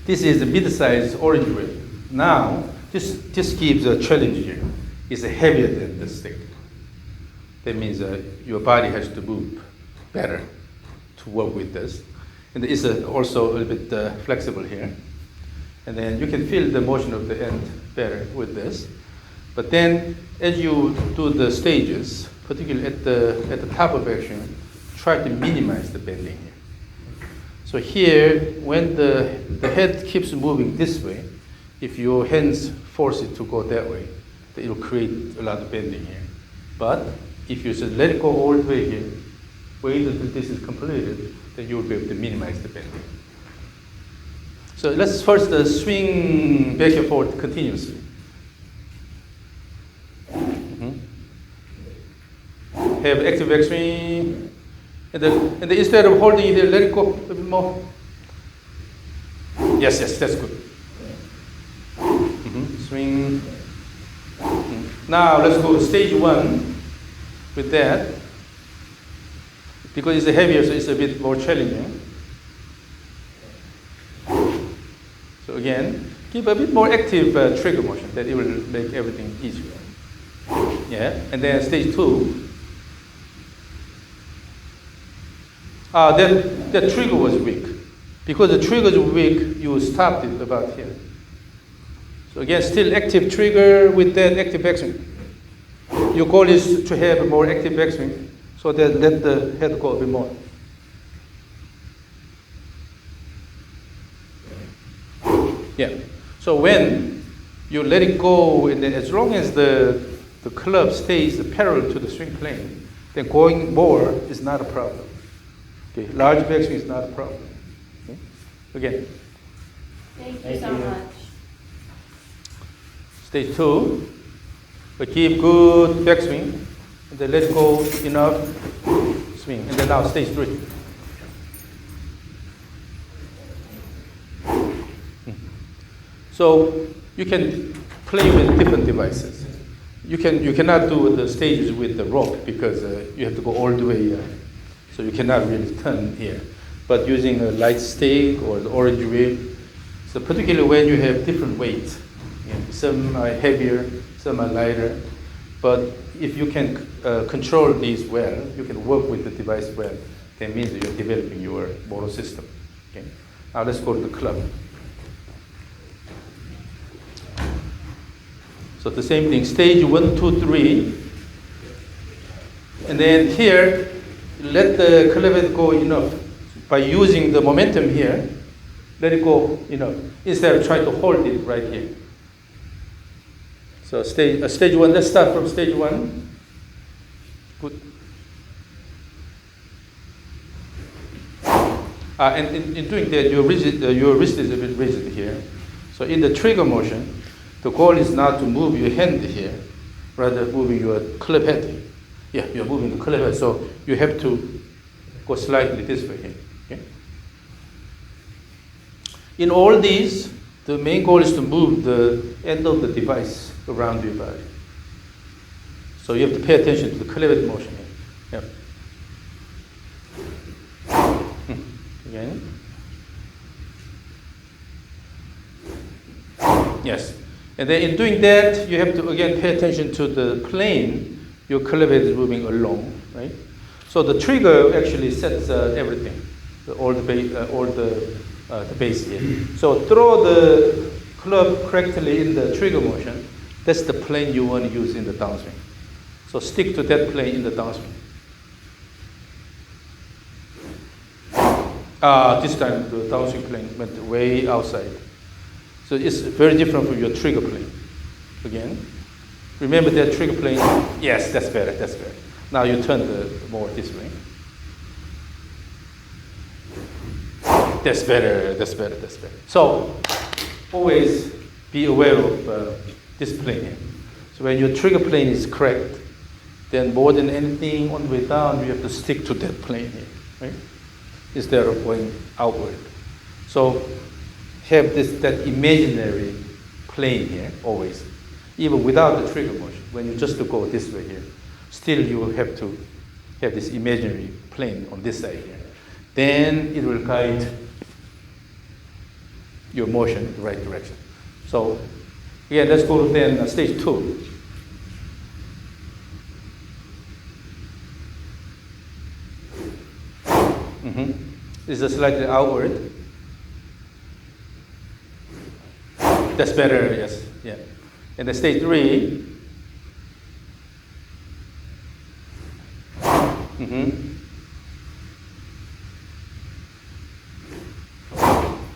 This is a mid-sized orange whip. Now, this gives a challenge here. It's heavier than the stick. That means your body has to move better to work with this. And it's also a little bit flexible here. And then you can feel the motion of the end better with this. But then as you do the stages, particularly at the top of action, try to minimize the bending here. So here, when the head keeps moving this way, if your hands force it to go that way, then it will create a lot of bending here. But if you just let it go all the way here, wait until this is completed, then you will be able to minimize the bending. So let's first swing back and forth continuously. Have active backswing. And then instead of holding it here, let it go a bit more. Yes, that's good. Swing. Now let's go to stage 1 with that. Because it's heavier, so it's a bit more challenging. So again, give a bit more active trigger motion, that it will make everything easier. Yeah, and then stage 2. That trigger was weak. Because the trigger is weak, you stopped it about here. So again, still active trigger with that active backswing. Your goal is to have a more active backswing, so that let the head go a bit more. Yeah. So when you let it go, and then as long as the club stays parallel to the swing plane, then going more is not a problem. Okay. Large backswing is not a problem. Okay. Again. Thank you so much. Stage 2. But keep good backswing, and then let go enough swing. And then now stage 3. So you can play with different devices. You cannot do the stages with the rope because you have to go all the way. So you cannot really turn here. But using a light stick or the orange whip, so particularly when you have different weights, some are heavier, some are lighter. But if you can control these well, you can work with the device well, that means that you're developing your motor system. Okay? Now let's go to the club. So the same thing, stage 1, 2, 3. And then here, let the club head go enough. By using the momentum here, let it go enough, instead of trying to hold it right here. So stage 1, let's start from stage 1. Good. And in doing that, your wrist is a bit rigid here. So in the trigger motion, the goal is not to move your hand here, rather moving your club head here. Yeah, you're moving the club head, so you have to go slightly this way here. Okay? In all these, the main goal is to move the end of the device around your body. So you have to pay attention to the club head motion here. Yeah. Again. Yes. And then in doing that, you have to again pay attention to the plane your club head is moving along, right? So the trigger actually sets everything, all the base here. So throw the club correctly in the trigger motion. That's the plane you want to use in the downswing. So stick to that plane in the downswing. This time the downswing plane went way outside. So it's very different from your trigger plane. Again, remember that trigger plane? Yes, that's better, that's better. Now you turn the more this way. That's better, that's better, that's better. So always be aware of this plane here. So when your trigger plane is correct, then more than anything on the way down, you have to stick to that plane here, right? Instead of going outward. So have that imaginary plane here always, even without the trigger motion. When you just go this way here, still you will have to have this imaginary plane on this side here. Then it will guide your motion in the right direction. So again, let's go to then stage 2. This is slightly outward. That's better, yes, yeah. And then stage 3.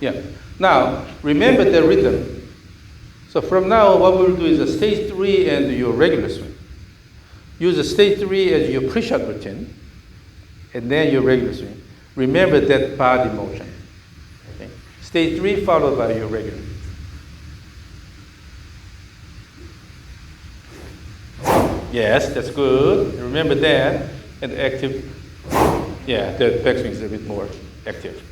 Yeah. Now, remember the rhythm. So from now, what we'll do is a stage 3 and your regular swing. Use a stage 3 as your pre-shot routine, and then your regular swing. Remember that body motion. Okay? Stage 3 followed by your regular. Yes, that's good. Remember that. And active. Yeah, the backswing is a bit more active.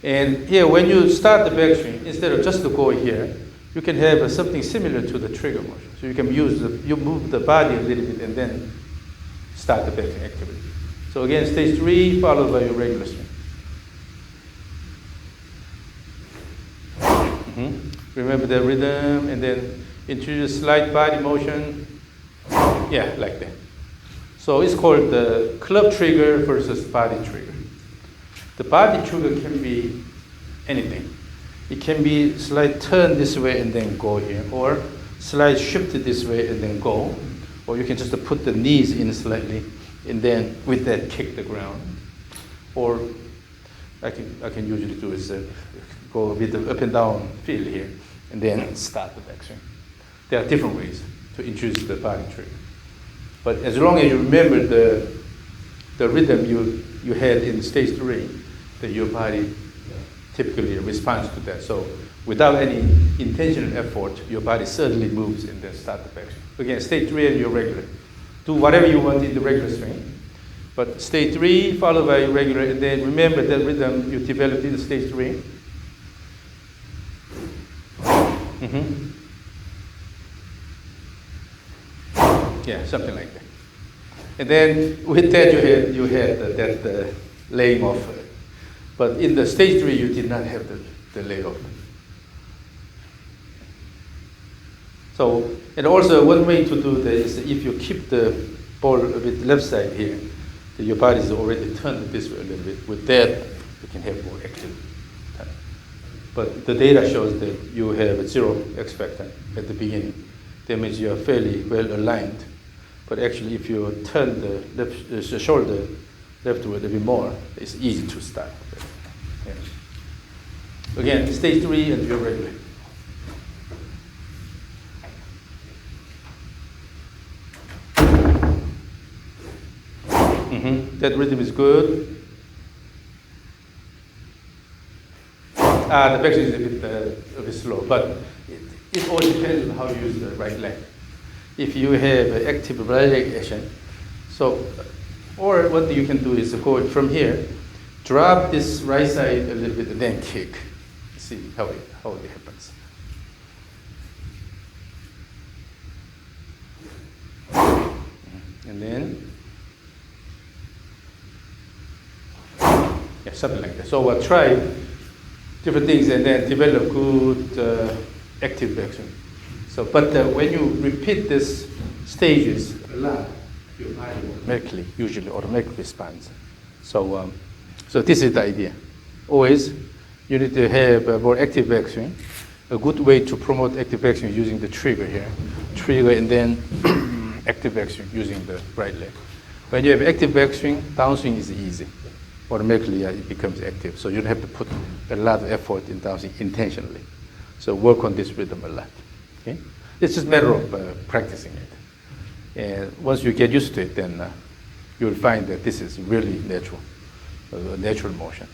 And here, when you start the backswing, instead of just to go here, you can have something similar to the trigger motion. So you can you move the body a little bit and then start the backswing activity. So again, stage 3 followed by your regular swing. Remember the rhythm, and then introduce slight body motion. Yeah, like that. So it's called the club trigger versus body trigger. The body trigger can be anything. It can be slight turn this way and then go here, or slight shift this way and then go, or you can just put the knees in slightly and then with that kick the ground. Or I can usually do is go a bit of up and down feel here and then start the backswing. There are different ways to introduce the body trigger. But as long as you remember the rhythm you had in stage 3, that your body typically responds to that. So without any intentional effort, your body suddenly moves and then start the backswing. Again, stage 3 and your regular. Do whatever you want in the regular swing. But stage 3 followed by regular, and then remember that rhythm you developed in stage 3. Yeah, something like that. And then with that you had that laying off. But in the stage 3 you did not have the layoff. So, and also one way to do that is if you keep the ball a bit left side here, that your body is already turned this way a little bit. With that, you can have more active time. But the data shows that you have 0 X factor at the beginning. That means you are fairly well aligned. But actually, if you turn the shoulder leftward a bit more, it's easy to start. Yeah. Again, stage 3 and your regular. That rhythm is good. The backswing is a bit slow, but it all depends on how you use the right leg. If you have active right leg action, so, or what you can do is go from here, drop this right side a little bit, and then kick. See how it happens. And then, yeah, something like that. So we'll try different things and then develop good active backswing. So, but when you repeat these stages a lot, your body will usually automatically responds. So, so this is the idea. Always, you need to have a more active backswing. A good way to promote active backswing using the trigger here. Trigger and then active backswing using the right leg. When you have active backswing, downswing is easy. Automatically it becomes active. So you don't have to put a lot of effort in downswing intentionally. So work on this rhythm a lot. Okay? It's just a matter of practicing it. And once you get used to it, then you'll find that this is really natural, a natural motion.